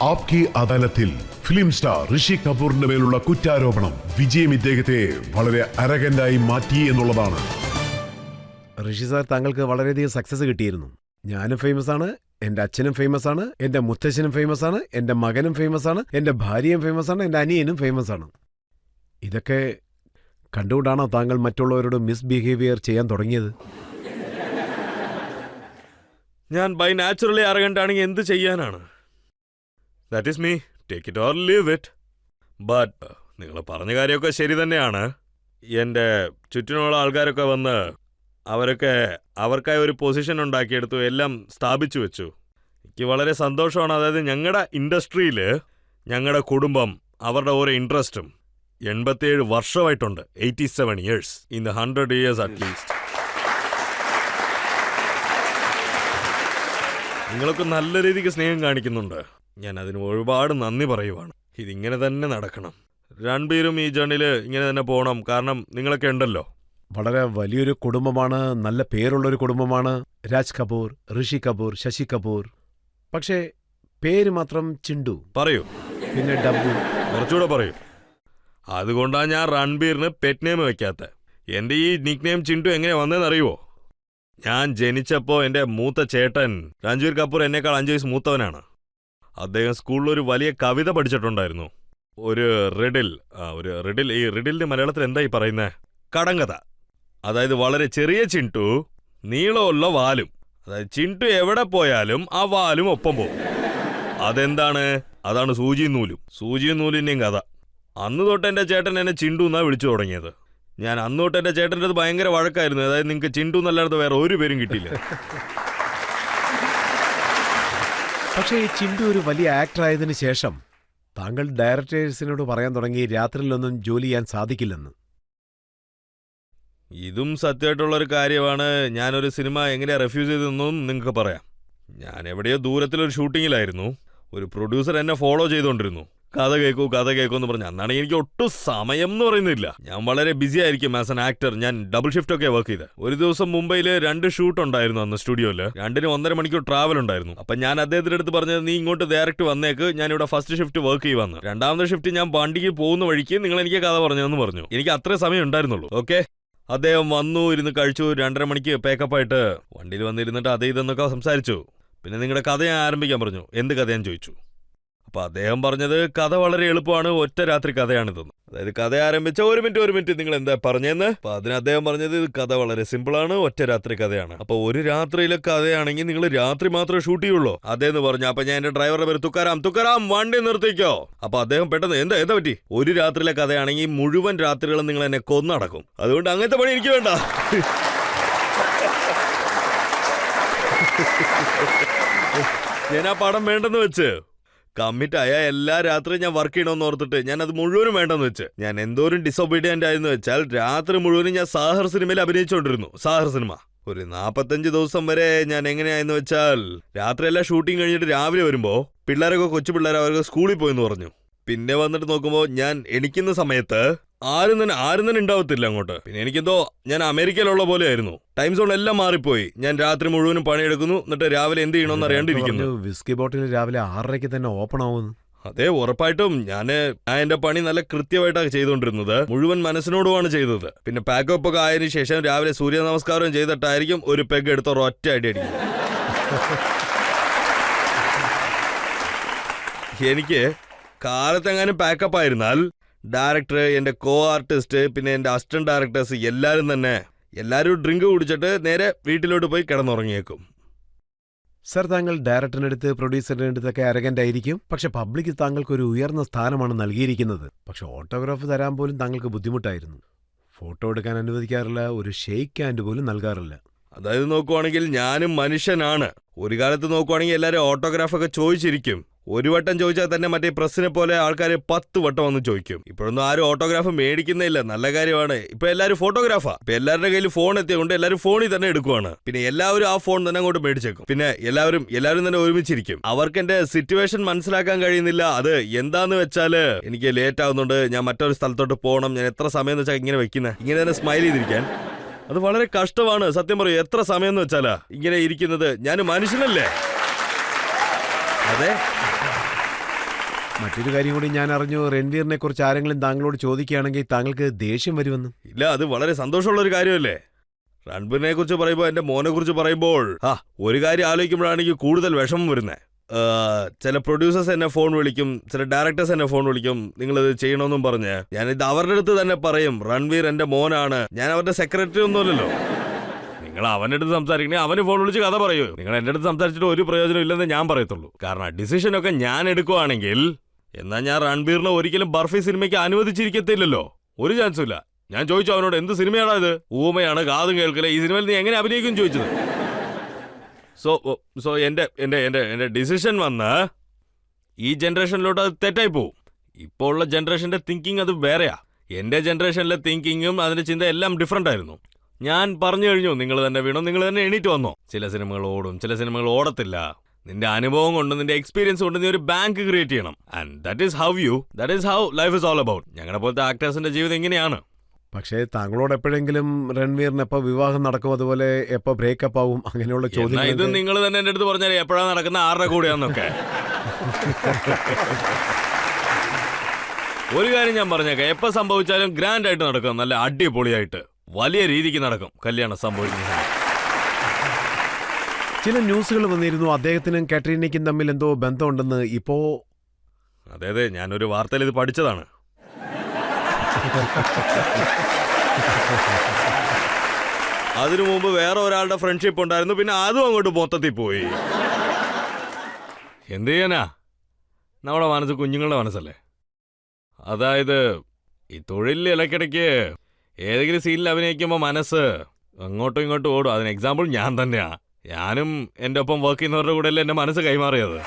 ആപ്കി അദാലത്തിൽ film star ഋഷി കപൂറിന്റെ മേലുള്ള കുറ്റാരോപണം വിജയം ഇദ്ദേഹത്തെ വളരെ അരഗന്റായി മാറ്റി എന്നുള്ളതാണ്. ഋഷി സാർ, താങ്കൾക്ക് വളരെയധികം സക്സസ് കിട്ടിയിരുന്നു. ഞാനും ഫേമസ് ആണ്, എന്റെ അച്ഛനും ഫേമസ് ആണ്, എന്റെ മുത്തശ്ശനും ഫേമസ് ആണ്, എന്റെ മകനും ഫേമസ് ആണ്, എന്റെ ഭാര്യയും ഫേമസ് ആണ്, എന്റെ അനിയനും ഫേമസ് ആണ്. ഇതൊക്കെ കണ്ടുകൊണ്ടാണോ താങ്കൾ മറ്റുള്ളവരോട് മിസ്ബിഹേവിയർ ചെയ്യാൻ തുടങ്ങിയത്? ഞാൻ ബൈ നാച്ചുറലി അറഗണ്ടാണെങ്കിൽ എന്ത് ചെയ്യാനാണ്? That is me, take it or leave it. But നിങ്ങൾ പറഞ്ഞ കാര്യമൊക്കെ ശരി തന്നെയാണ്. എൻ്റെ ചുറ്റിനുള്ള ആൾക്കാരൊക്കെ വന്ന് അവരൊക്കെ അവർക്കായി ഒരു പൊസിഷൻ ഉണ്ടാക്കിയെടുത്തു, എല്ലാം സ്ഥാപിച്ചു വെച്ചു. എനിക്ക് വളരെ സന്തോഷമാണ്. അതായത് ഞങ്ങളുടെ ഇൻഡസ്ട്രിയിൽ ഞങ്ങളുടെ കുടുംബം അവരുടെ ഓരോ ഇൻട്രസ്റ്റും 87 വർഷമായിട്ടുണ്ട്. 87 years in the 100 years at least. നിങ്ങളൊക്കെ നല്ല രീതിക്ക് സ്നേഹം കാണിക്കുന്നുണ്ട്. ഞാൻ അതിന് ഒരുപാട് നന്ദി പറയുവാണ്. ഇതിങ്ങനെ തന്നെ നടക്കണം. രൺബീറും ഈ ജേണിയിൽ ഇങ്ങനെ തന്നെ പോകണം. കാരണം നിങ്ങളൊക്കെ ഉണ്ടല്ലോ. വളരെ വലിയൊരു കുടുംബമാണ്, നല്ല പേരുള്ളൊരു കുടുംബമാണ്. രാജ് കപൂർ, ഋഷി കപൂർ, ശശി കപൂർ. പക്ഷേ പേര് മാത്രം ചിണ്ടു. പറയൂ. പിന്നെ ഡബ്ബു. കുറച്ചുകൂടെ പറയൂ. അതുകൊണ്ടാണ് ഞാൻ രൺബീറിന് പെറ്റ് നെയിം വയ്ക്കാത്ത. എൻ്റെ ഈ നിക് നെയിം ചിണ്ടു എങ്ങനെ വന്നതെന്നറിയുമോ? ഞാൻ ജനിച്ചപ്പോൾ എൻ്റെ മൂത്ത ചേട്ടൻ രൺബീർ കപൂർ എന്നേക്കാൾ 5 വയസ്സ് മൂത്തവനാണ്. അദ്ദേഹം സ്കൂളിലൊരു വലിയ കവിത പഠിച്ചിട്ടുണ്ടായിരുന്നു. ഒരു റിഡിൽ. ഈ റിഡിലിന്റെ മലയാളത്തിൽ എന്തായി പറയുന്നത്? കടങ്കഥ. അതായത് വളരെ ചെറിയ ചിണ്ടു, നീളമുള്ള വാലും. അതായത് ചിണ്ടു എവിടെ പോയാലും ആ വാലും ഒപ്പം പോകും. അതെന്താണ്? അതാണ് സൂചിയും നൂലും. സൂചിയും നൂലിൻ്റെയും കഥ. അന്ന് തൊട്ട് എൻ്റെ ചേട്ടൻ എന്നെ ചിണ്ടു എന്നാണ് വിളിച്ചു തുടങ്ങിയത്. ഞാൻ അന്ന് തൊട്ട് എൻ്റെ ചേട്ടൻ്റെ അത് ഭയങ്കര വഴക്കായിരുന്നു. അതായത് നിങ്ങൾക്ക് ചിണ്ടു എന്നല്ലാതെ വേറെ ഒരു പേരും കിട്ടിയില്ല. പക്ഷേ ഈ ചിണ്ടു ഒരു വലിയ ആക്ടർ ആയതിനു ശേഷം താങ്കൾ ഡയറക്ടേഴ്സിനോട് പറയാൻ തുടങ്ങി രാത്രിയിലൊന്നും ജോലി ചെയ്യാൻ സാധിക്കില്ലെന്ന്. ഇതും സത്യമായിട്ടുള്ളൊരു കാര്യമാണ്. ഞാനൊരു സിനിമ എങ്ങനെയാ റെഫ്യൂസ് ചെയ്തതെന്നും നിങ്ങൾക്ക് പറയാം. ഞാൻ എവിടെയോ ദൂരത്തിലൊരു ഷൂട്ടിങ്ങിലായിരുന്നു. ഒരു പ്രൊഡ്യൂസർ എന്നെ ഫോളോ ചെയ്തുകൊണ്ടിരുന്നു. കഥ കേൾക്കൂ എന്ന് പറഞ്ഞു. അന്നാണെങ്കിൽ എനിക്ക് ഒട്ടും സമയം എന്ന് പറയുന്നില്ല. ഞാൻ വളരെ ബിസി ആയിരിക്കും ആസ് എൻ ആക്ടർ. ഞാൻ ഡബിൾ ഷിഫ്റ്റ് ഒക്കെ വർക്ക് ചെയ്ത്. ഒരു ദിവസം മുംബൈയിൽ 2 ഷൂട്ട് ഉണ്ടായിരുന്നു അന്ന് സ്റ്റുഡിയോയിൽ. 2ന് 1.5 മണിക്കൂർ ട്രാവൽ ഉണ്ടായിരുന്നു. അപ്പം ഞാൻ അദ്ദേഹത്തിന്റെ അടുത്ത് പറഞ്ഞത്, നീ ഇങ്ങോട്ട് ഡയറക്റ്റ് വന്നേക്ക്, ഞാനിവിടെ ഫസ്റ്റ് ഷിഫ്റ്റ് വർക്ക് ചെയ്യുവാന്ന്. 2ാമത്തെ ഷിഫ്റ്റ് ഞാൻ വണ്ടിക്ക് പോകുന്ന വഴിക്ക് നിങ്ങൾ എനിക്ക് കഥ പറഞ്ഞതെന്ന് പറഞ്ഞു. എനിക്ക് അത്രേ സമയം ഉണ്ടായിരുന്നുള്ളൂ. ഓക്കെ, അദ്ദേഹം വന്നു, ഇരുന്ന് കഴിച്ചു. 2.5 മണിക്ക് പേക്കപ്പായിട്ട് വണ്ടിയിൽ വന്നിരുന്നിട്ട് അതേ ഇതെന്നൊക്കെ സംസാരിച്ചു. പിന്നെ നിങ്ങളുടെ കഥ ഞാൻ ആരംഭിക്കാൻ പറഞ്ഞു. എന്ത് കഥ ഞാൻ ചോദിച്ചു. അപ്പോൾ അദ്ദേഹം പറഞ്ഞത് കഥ വളരെ എളുപ്പമാണ്, ഒറ്റ രാത്രി കഥയാണിതെന്ന്. അതായത് കഥ ആരംഭിച്ച ഒരു മിനിറ്റ് നിങ്ങൾ എന്താ പറഞ്ഞെന്ന്. അപ്പോൾ അതിന് അദ്ദേഹം പറഞ്ഞത് കഥ വളരെ സിമ്പിളാണ്, ഒറ്റ രാത്രി കഥയാണ്. അപ്പോൾ ഒരു രാത്രിയിലെ കഥയാണെങ്കിൽ നിങ്ങൾ രാത്രി മാത്രമേ ഷൂട്ട് ചെയ്യുള്ളൂ അതേന്ന് പറഞ്ഞു. അപ്പോൾ ഞാൻ എൻ്റെ ഡ്രൈവറുടെ പേര് തുക്കാരാം വണ്ടി നിർത്തിക്കോ. അപ്പോൾ അദ്ദേഹം പെട്ടെന്ന് എന്താ പറ്റി? ഒരു രാത്രിയിലെ കഥയാണെങ്കിൽ മുഴുവൻ രാത്രികളും നിങ്ങൾ എന്നെ കൊന്നടക്കും. അതുകൊണ്ട് അങ്ങനത്തെ പണി എനിക്ക് വേണ്ട. ഞാൻ ആ പടം വേണ്ടെന്ന് വെച്ച് കമ്മിറ്റായ എല്ലാ രാത്രിയും ഞാൻ വർക്ക് ചെയ്യണമെന്ന് ഓർത്തിട്ട് ഞാൻ അത് മുഴുവനും വേണ്ടെന്ന് വെച്ച്. ഞാൻ എന്തോരം ഡിസൊബീഡിയന്റ് ആയെന്ന് വെച്ചാൽ രാത്രി മുഴുവനും ഞാൻ സാഹർ സിനിമയിൽ അഭിനയിച്ചുകൊണ്ടിരുന്നു. സാഹർ സിനിമ ഒരു 45 ദിവസം വരെ ഞാൻ എങ്ങനെയായെന്ന് വെച്ചാൽ രാത്രിയെല്ലാം ഷൂട്ടിങ് കഴിഞ്ഞിട്ട് രാവിലെ വരുമ്പോൾ പിള്ളേരൊക്കെ കൊച്ചു പിള്ളേർ അവർക്ക് സ്കൂളിൽ പോയെന്ന് പറഞ്ഞു. പിന്നെ വന്നിട്ട് നോക്കുമ്പോൾ ഞാൻ എണിക്കുന്ന സമയത്ത് ആരും തന്നെ ഉണ്ടാവത്തില്ല അങ്ങോട്ട്. പിന്നെ എനിക്കെന്തോ ഞാൻ അമേരിക്കയിലുള്ള പോലെ ആയിരുന്നു. ടൈം സോൺ എല്ലാം മാറിപ്പോയി. ഞാൻ രാത്രി മുഴുവനും പണിയെടുക്കുന്നു, എന്നിട്ട് രാവിലെ എന്ത് ചെയ്യണമെന്ന് അറിയാണ്ടിരിക്കുന്നു. വിസ്കി ബോട്ടിൽ രാവിലെ 6:30 തന്നെ ഓപ്പൺ ആവുന്നു. അതെ, ഉറപ്പായിട്ടും ഞാൻ എന്റെ പണി നല്ല കൃത്യമായിട്ടാണ് ചെയ്തുകൊണ്ടിരുന്നത്. മുഴുവൻ മനസ്സിനോടുമാണ് ചെയ്തത്. പിന്നെ പാക്കപ്പ് ഒക്കെ ആയതിനു ശേഷം രാവിലെ സൂര്യ നമസ്കാരം ചെയ്തിട്ടായിരിക്കും ഒരു പെഗ് എടുത്ത ഒറ്റ അടി അടിക്കുന്നത്. എനിക്ക് കാലത്തെങ്ങാനും പാക്കപ്പ് ആയിരുന്നാൽ ഡയറക്ടർ, എൻ്റെ കോ ആർട്ടിസ്റ്റ്, പിന്നെ എൻ്റെ അസിസ്റ്റന്റ് ഡയറക്ടേഴ്സ് എല്ലാവരും ഡ്രിങ്ക് കുടിച്ചിട്ട് നേരെ വീട്ടിലോട്ട് പോയി കിടന്നുറങ്ങിയേക്കും. സർ, താങ്കൾ ഡയറക്ടറിന്റെ അടുത്ത് പ്രൊഡ്യൂസറിന്റെ അടുത്തൊക്കെ അരഗന്റ് ആയിരിക്കും. പക്ഷെ പബ്ലിക് താങ്കൾക്ക് ഒരു ഉയർന്ന സ്ഥാനമാണ് നൽകിയിരിക്കുന്നത്. പക്ഷെ ഓട്ടോഗ്രാഫ് തരാൻ പോലും താങ്കൾക്ക് ബുദ്ധിമുട്ടായിരുന്നു. ഫോട്ടോ എടുക്കാൻ അനുവദിക്കാറില്ല, ഒരു ഷെയ്ക്ക് ഹാൻഡ് പോലും നൽകാറില്ല. അതായത് നോക്കുവാണെങ്കിൽ ഞാനും മനുഷ്യനാണ്. ഒരു കാലത്ത് നോക്കുവാണെങ്കിൽ എല്ലാവരും ഓട്ടോഗ്രാഫൊക്കെ ചോദിച്ചിരിക്കും. ഒരു വട്ടം ചോദിച്ചാൽ തന്നെ മറ്റേ പ്രസ്സിനെ പോലെ ആൾക്കാർ 10 വട്ടം വന്ന് ചോദിക്കും. ഇപ്പോഴൊന്നും ആരും ഓട്ടോഗ്രാഫ് മേടിക്കുന്നില്ല. നല്ല കാര്യമാണ്. ഇപ്പൊ എല്ലാവരും ഫോട്ടോഗ്രാഫാ. ഇപ്പൊ എല്ലാവരുടെ കയ്യിൽ ഫോൺ എത്തിയതുകൊണ്ട് എല്ലാവരും ഫോണിൽ തന്നെ എടുക്കുവാണ്. പിന്നെ എല്ലാവരും ആ ഫോൺ തന്നെ അങ്ങോട്ട് മേടിച്ചേക്കും. പിന്നെ എല്ലാവരും തന്നെ ഒരുമിച്ചിരിക്കും. അവർക്ക് എന്റെ സിറ്റുവേഷൻ മനസ്സിലാക്കാൻ കഴിയുന്നില്ല. അത് എന്താന്ന് വെച്ചാല് എനിക്ക് ലേറ്റ് ആവുന്നുണ്ട്, ഞാൻ മറ്റൊരു സ്ഥലത്തോട്ട് പോകണം, ഞാൻ എത്ര സമയം എന്ന് വെച്ചാൽ ഇങ്ങനെ വെക്കുന്നത്, ഇങ്ങനെ തന്നെ സ്മൈൽ ചെയ്തിരിക്കാൻ. അത് വളരെ കഷ്ടമാണ്. സത്യം പറയൂ, എത്ര സമയം എന്ന് വെച്ചാലാ ഇങ്ങനെ ഇരിക്കുന്നത്. ഞാൻ മനുഷ്യനല്ലേ? അതെ, മറ്റൊരു കാര്യം കൂടി ഞാൻ അറിഞ്ഞു, രൺവീറിനെ കുറിച്ച് ആരെങ്കിലും താങ്കളോട് ചോദിക്കുകയാണെങ്കിൽ താങ്കൾക്ക് ദേഷ്യം വരുമെന്ന്. ഇല്ല, അത് വളരെ സന്തോഷമുള്ള ഒരു കാര്യമല്ലേ. രൺബീറിനെ കുറിച്ച് പറയുമ്പോൾ എന്റെ മോനെ കുറിച്ച് പറയുമ്പോൾ ഒരു കാര്യം ആലോചിക്കുമ്പോഴാണ് എനിക്ക് കൂടുതൽ വിഷമം വരുന്നത്. ചില പ്രൊഡ്യൂസേഴ്സ് എന്നെ ഫോൺ വിളിക്കും, ചില ഡയറക്ടേഴ്സ് എന്നെ ഫോൺ വിളിക്കും, നിങ്ങളിത് ചെയ്യണമെന്നും പറഞ്ഞ്. ഞാനിത് അവരുടെ അടുത്ത് തന്നെ പറയും, രൺവീർ എന്റെ മോനാണ്, ഞാൻ അവരുടെ സെക്രട്ടറി ഒന്നുമല്ലല്ലോ. നിങ്ങൾ അവൻ്റെ അടുത്ത് സംസാരിക്കണേ അവന് ഫോൺ വിളിച്ച് കഥ പറയൂ. നിങ്ങൾ എൻ്റെ അടുത്ത് സംസാരിച്ചിട്ട് ഒരു പ്രയോജനം ഇല്ലെന്ന് ഞാൻ പറയത്തുള്ളൂ. കാരണം ഡിസിഷനൊക്കെ ഞാൻ എടുക്കുവാണെങ്കിൽ എന്നാൽ ഞാൻ രൺബീറിനെ ഒരിക്കലും ബർഫി സിനിമയ്ക്ക് അനുവദിച്ചിരിക്കത്തില്ലല്ലോ. ഒരു ചാൻസും ഇല്ല. ഞാൻ ചോദിച്ചു അവനോട്, എന്ത് സിനിമയാണോ ഇത്, ഊമയാണ്, കാതും കേൾക്കില്ല, ഈ സിനിമയിൽ നീ എങ്ങനെ അഭിനയിക്കും ചോദിച്ചത്. സോ എൻ്റെ ഡിസിഷൻ വന്ന് ഈ ജനറേഷനിലോട്ട് അത് തെറ്റായി പോവും. ഇപ്പോൾ ഉള്ള ജനറേഷൻ്റെ തിങ്കിങ് അത് വേറെയാ. എൻ്റെ ജനറേഷനിലെ തിങ്കിങ്ങും അതിൻ്റെ ചിന്ത എല്ലാം ഡിഫറൻ്റ് ആയിരുന്നു. ഞാൻ പറഞ്ഞു കഴിഞ്ഞു, നിങ്ങൾ തന്നെ വീണോ, നിങ്ങൾ തന്നെ എണീറ്റ് വന്നോ. ചില സിനിമകൾ ഓടും, ചില സിനിമകൾ ഓടത്തില്ല. നിന്റെ അനുഭവം കൊണ്ട്, നിന്റെ എക്സ്പീരിയൻസ് കൊണ്ട് നീ ഒരു ബാങ്ക് ക്രിയേറ്റ് ചെയ്യണം. And that is how life is all about. ഞങ്ങളുടെ പോലത്തെ ആക്ടേഴ്സിന്റെ ജീവിതം ഇങ്ങനെയാണ്. പക്ഷേ താങ്കളോട് എപ്പോഴെങ്കിലും രൺവീറിന് എപ്പോ വിവാഹം നടക്കും, അതുപോലെ എപ്പോ ബ്രേക്കപ്പ് ആവും, അങ്ങനെയുള്ള ഇത് ചോദ്യങ്ങൾ നിങ്ങൾ തന്നെ എൻ്റെ അടുത്ത് പറഞ്ഞാൽ എപ്പോഴാണ് നടക്കുന്ന, ആരുടെ കൂടെയാന്നൊക്കെ. ഒരു കാര്യം ഞാൻ പറഞ്ഞേക്കാം, എപ്പോ സംഭവിച്ചാലും ഗ്രാൻഡ് ആയിട്ട് നടക്കും, നല്ല അടിപൊളിയായിട്ട് വലിയ രീതിക്ക് നടക്കും കല്യാണം സംഭവിക്കുന്നത്. ചില ന്യൂസുകൾ വന്നിരുന്നു അദ്ദേഹത്തിനും കാറ്ററീനയ്ക്കും തമ്മിൽ എന്തോ ബന്ധമുണ്ടെന്ന്. ഇപ്പോ അതെ, ഞാനൊരു വാർത്തയിൽ ഇത് പഠിച്ചതാണ്. അതിനു മുമ്പ് വേറെ ഒരാളുടെ ഫ്രണ്ട്ഷിപ്പ് ഉണ്ടായിരുന്നു, പിന്നെ അതും അങ്ങോട്ട് മൊത്തത്തിൽ പോയി. എന്ത് ചെയ്യാനാ, നമ്മുടെ മനസ്സ് കുഞ്ഞുങ്ങളുടെ മനസ്സല്ലേ. അതായത് ഈ തൊഴിലിൽ ഇടയ്ക്കിടയ്ക്ക് ഏതെങ്കിലും സീനിൽ അഭിനയിക്കുമ്പോൾ മനസ്സ് അങ്ങോട്ടും ഇങ്ങോട്ടും ഓടും. അതിന് എക്സാമ്പിൾ ഞാൻ തന്നെയാ. ഞാനും എൻ്റെ ഒപ്പം വർക്ക് ചെയ്യുന്നവരുടെ കൂടെ അല്ലേ എൻ്റെ മനസ്സ് കൈമാറിയത്.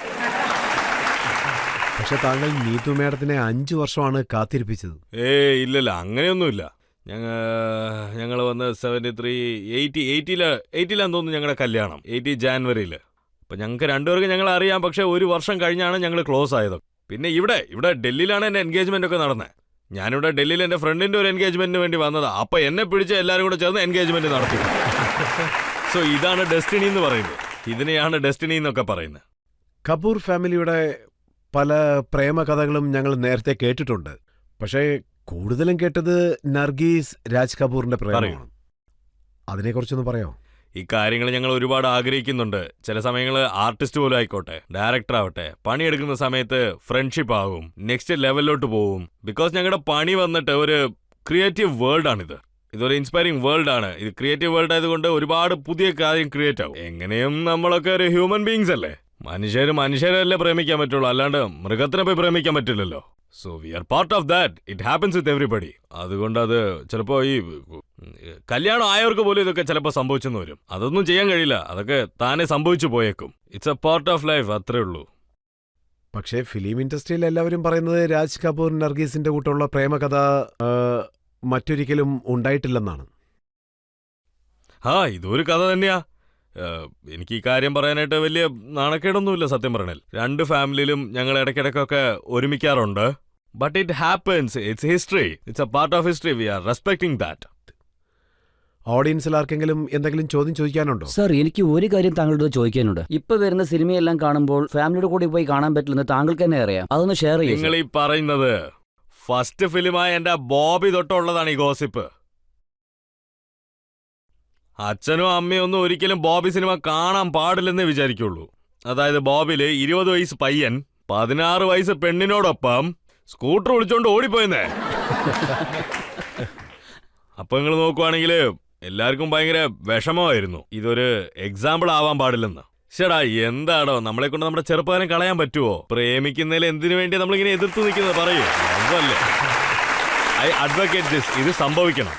പക്ഷെ താങ്കൾ നീതു മേഡത്തിനെ 5 വർഷമാണ് കാത്തിരിപ്പിച്ചത്. ഇല്ലല്ല, അങ്ങനെയൊന്നുമില്ല. ഞങ്ങൾ വന്ന് 80-ലാന്ന് തോന്നുന്നു ഞങ്ങളുടെ കല്യാണം, 80 ജാനുവരിയിൽ. അപ്പം ഞങ്ങൾക്ക് രണ്ടുപേർക്കും ഞങ്ങൾ അറിയാം. പക്ഷേ 1 വർഷം കഴിഞ്ഞാണ് ഞങ്ങൾ ക്ലോസ് ആയത്. പിന്നെ ഇവിടെ ഡൽഹിയിലാണ് എൻ്റെ എൻഗേജ്മെൻ്റ് ഒക്കെ നടന്നത്. ഞാനിവിടെ ഡൽഹിയിൽ എൻ്റെ ഫ്രണ്ടിൻ്റെ ഒരു എൻഗേജ്മെൻറ്റിന് വേണ്ടി വന്നതാ. അപ്പം എന്നെ പിടിച്ച് എല്ലാവരും കൂടെ ചേർന്ന് എൻഗേജ്മെൻറ്റ് നടത്തി. സോ ഇതാണ് ഡെസ്റ്റിനി എന്ന് പറയുന്നത്. ഇതിനെയാണ് ഡെസ്റ്റിനി എന്നൊക്കെ പറയുന്നത്. കപൂർ ഫാമിലിയുടെ പല പ്രേമ കഥകളും ഞങ്ങൾ നേരത്തെ കേട്ടിട്ടുണ്ട്. പക്ഷേ കൂടുതലും കേട്ടത് നർഗീസ് രാജ് കപൂറിന്റെ പ്രേമമാണ്. അതിനെക്കുറിച്ചൊന്ന് പറയോ? ഈ കാര്യങ്ങൾ ഞങ്ങൾ ഒരുപാട് ആഗ്രഹിക്കുന്നുണ്ട്. ചില സമയങ്ങൾ ആർട്ടിസ്റ്റ് പോലും ആയിക്കോട്ടെ, ഡയറക്ടർ ആവട്ടെ, പണിയെടുക്കുന്ന സമയത്ത് ഫ്രണ്ട്ഷിപ്പ് ആകും, നെക്സ്റ്റ് ലെവലിലോട്ട് പോവും. ബിക്കോസ് ഞങ്ങളുടെ പണി വന്നിട്ട് ഒരു ക്രിയേറ്റീവ് വേൾഡ് ആണിത്. ഇതൊരു ഇൻസ്പയറിംഗ് വേൾഡ് ആണ്. ഇത് ക്രിയേറ്റീവ് വേൾഡ് ആയതുകൊണ്ട് ഒരുപാട് പുതിയ കാര്യം ക്രിയേറ്റ് ആവും. എങ്ങനെയും നമ്മളൊക്കെ ഒരു ഹ്യൂമൻ ബീങ്സ് അല്ലേ. മനുഷ്യരല്ലേ പ്രേമിക്കാൻ പറ്റുള്ളൂ, അല്ലാണ്ട് മൃഗത്തിനെ പോയി പ്രേമിക്കാൻ പറ്റില്ലല്ലോ. So we are part of that. It happens with everybody. അതുകൊണ്ട് അത് ചിലപ്പോൾ ഈ കല്യാണം ആയവർക്ക് പോലും ഇതൊക്കെ ചിലപ്പോൾ സംഭവിച്ചെന്ന് വരും. അതൊന്നും ചെയ്യാൻ കഴിയില്ല, അതൊക്കെ താനെ സംഭവിച്ചു പോയേക്കും. It's a part of life, അത്രേ ഉള്ളൂ. പക്ഷേ ഫിലിം ഇൻഡസ്ട്രിയിൽ എല്ലാവരും പറയുന്നത് രാജ് കപൂർ നർഗീസിന്റെ കൂട്ടുള്ള പ്രേമകഥ മറ്റൊരിക്കലും ഉണ്ടായിട്ടില്ലെന്നാണ്. ഇതൊരു കഥ തന്നെയാ. എനിക്ക് ഈ കാര്യം പറയാനായിട്ട് വലിയ നാണക്കേടൊന്നുമില്ല സത്യം പറഞ്ഞാൽ. 2 ഫാമിലിയിലും ഞങ്ങൾ ഇടയ്ക്കിടയ്ക്കൊക്കെ ഒരുമിക്കാറുണ്ട്. But it happens. It's history. It's a part of history. We are respecting that. ഓഡിയൻസിൽ ആർക്കെങ്കിലും എന്തെങ്കിലും ചോദ്യം ചോദിക്കാനുണ്ടോ? സാർ, എനിക്ക് ഒരു കാര്യം താങ്കളോട് ചോദിക്കാനുണ്ട്. ഇപ്പൊ വരുന്ന സിനിമയെല്ലാം കാണുമ്പോൾ ഫാമിലിയുടെ കൂടെ പോയി കാണാൻ പറ്റില്ലെന്ന് താങ്കൾക്ക് തന്നെ അറിയാം. അതൊന്ന് ഷെയർ ചെയ്യും. നിങ്ങൾ ഈ പറയുന്നത് ഫസ്റ്റ് ഫിലിമായ എന്റെ ബോബി തൊട്ടുള്ളതാണ് ഈ ഗോസിപ്പ്. അച്ഛനും അമ്മയും ഒന്നും ഒരിക്കലും ബോബി സിനിമ കാണാൻ പാടില്ലെന്നേ വിചാരിക്കുള്ളൂ. അതായത് ബോബില് 20 വയസ്സ് പയ്യൻ 16 വയസ്സ് പെണ്ണിനോടൊപ്പം സ്കൂട്ടർ വിളിച്ചോണ്ട് ഓടിപ്പോയെന്നേ. അപ്പൊ നിങ്ങൾ നോക്കുവാണെങ്കിൽ എല്ലാവർക്കും ഭയങ്കര വിഷമമായിരുന്നു. ഇതൊരു എക്സാമ്പിൾ ആവാൻ പാടില്ലെന്ന്. ചേടാ, എന്താടോ നമ്മളെ കൊണ്ട് നമ്മുടെ ചെറുപ്പക്കാരൻ കളയാൻ പറ്റുമോ? പ്രേമിക്കുന്നതിൽ എന്തിനു വേണ്ടി നമ്മളിങ്ങനെ എതിർത്ത് നിൽക്കുന്നത് പറയൂ. അതല്ലേ ഐ അഡ്വക്കേറ്റ് ദിസ്. ഇത് സംഭവിക്കണം.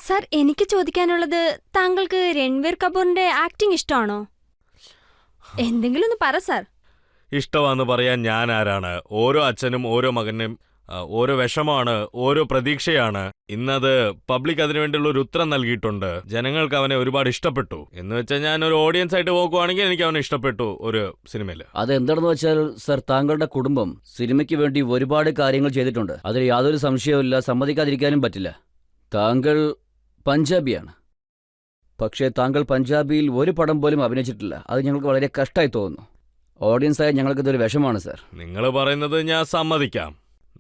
സർ, എനിക്ക് ചോദിക്കാനുള്ളത്, താങ്കൾക്ക് രൺവീർ കപൂറിന്റെ ആക്ടിംഗ് ഇഷ്ടമാണോ? എന്തെങ്കിലും ഒന്ന് പറ സർ. ഇഷ്ടമാണെന്ന് പറയാൻ ഞാൻ ആരാണ്? ഓരോ അച്ഛനും ഓരോ മകനും ഓരോ വിഷമാണ്, ഓരോ പ്രതീക്ഷയാണ്. ഇന്നത് പബ്ലിക് അതിനുവേണ്ടിയുള്ള ഒരു ഉത്തരം നൽകിയിട്ടുണ്ട്. ജനങ്ങൾക്ക് അവനെ ഒരുപാട് ഇഷ്ടപ്പെട്ടു. എന്ന് വെച്ചാൽ ഞാൻ ഒരു ഓഡിയൻസ് ആയിട്ട് നോക്കുവാണെങ്കിൽ എനിക്ക് അവനെ ഇഷ്ടപ്പെട്ടു ഒരു സിനിമയിൽ. അതെന്താണെന്ന് വെച്ചാൽ സർ, താങ്കളുടെ കുടുംബം സിനിമയ്ക്ക് വേണ്ടി ഒരുപാട് കാര്യങ്ങൾ ചെയ്തിട്ടുണ്ട്. അതിൽ യാതൊരു സംശയവുമില്ല, സമ്മതിക്കാതിരിക്കാനും പറ്റില്ല. താങ്കൾ പഞ്ചാബിയാണ്. പക്ഷേ താങ്കൾ പഞ്ചാബിയിൽ ഒരു പടം പോലും അഭിനയിച്ചിട്ടില്ല. അത് ഞങ്ങൾക്ക് വളരെ കഷ്ടമായി തോന്നുന്നു. ഓഡിയൻസായ ഞങ്ങൾക്കിതൊരു വിഷമാണ് സർ. നിങ്ങൾ പറയുന്നത് ഞാൻ സമ്മതിക്കാം.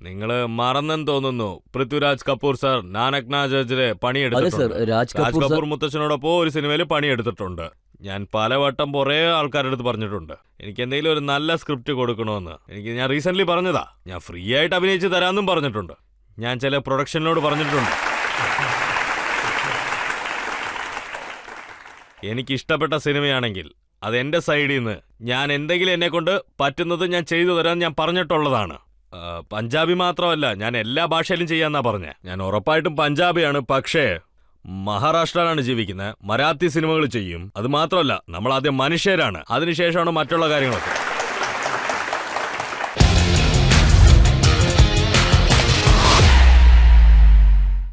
നിങ്ങൾ മറന്നെന്ന് തോന്നുന്നു, പൃഥ്വിരാജ് കപൂർ സാർ നാനക്ന ജഡ്ജിലെ അതെ സർ, പണിയെടുത്തിട്ടുണ്ട്. രാജ് രാജ് കപൂർ സർ. കപൂർ മുത്തച്ഛനോടൊപ്പം ഒരു സിനിമയിൽ പണിയെടുത്തിട്ടുണ്ട്. ഞാൻ പലവട്ടം കുറേ ആൾക്കാരുടെ അടുത്ത് പറഞ്ഞിട്ടുണ്ട് എനിക്ക് എന്തെങ്കിലും ഒരു നല്ല സ്ക്രിപ്റ്റ് കൊടുക്കണമെന്ന്. ഞാൻ റീസെന്റ് പറഞ്ഞതാ, ഞാൻ ഫ്രീ ആയിട്ട് അഭിനയിച്ച് തരാമെന്നും പറഞ്ഞിട്ടുണ്ട്. ഞാൻ ചില പ്രൊഡക്ഷനോട് പറഞ്ഞിട്ടുണ്ട് എനിക്കിഷ്ടപ്പെട്ട സിനിമയാണെങ്കിൽ അത് എൻ്റെ സൈഡിൽ നിന്ന് ഞാൻ എന്തെങ്കിലും എന്നെ കൊണ്ട് പറ്റുന്നത് ഞാൻ ചെയ്തു തരാൻ ഞാൻ പറഞ്ഞിട്ടുള്ളതാണ്. പഞ്ചാബി മാത്രമല്ല, ഞാൻ എല്ലാ ഭാഷയിലും ചെയ്യാന്നാ പറഞ്ഞേ. ഞാൻ ഉറപ്പായിട്ടും പഞ്ചാബിയാണ്, പക്ഷേ മഹാരാഷ്ട്രയിലാണ് ജീവിക്കുന്നത്. മറാത്തി സിനിമകൾ ചെയ്യും. അത് മാത്രമല്ല, നമ്മൾ ആദ്യം മനുഷ്യരാണ്, അതിനുശേഷമാണ് മറ്റുള്ള കാര്യങ്ങളൊക്കെ.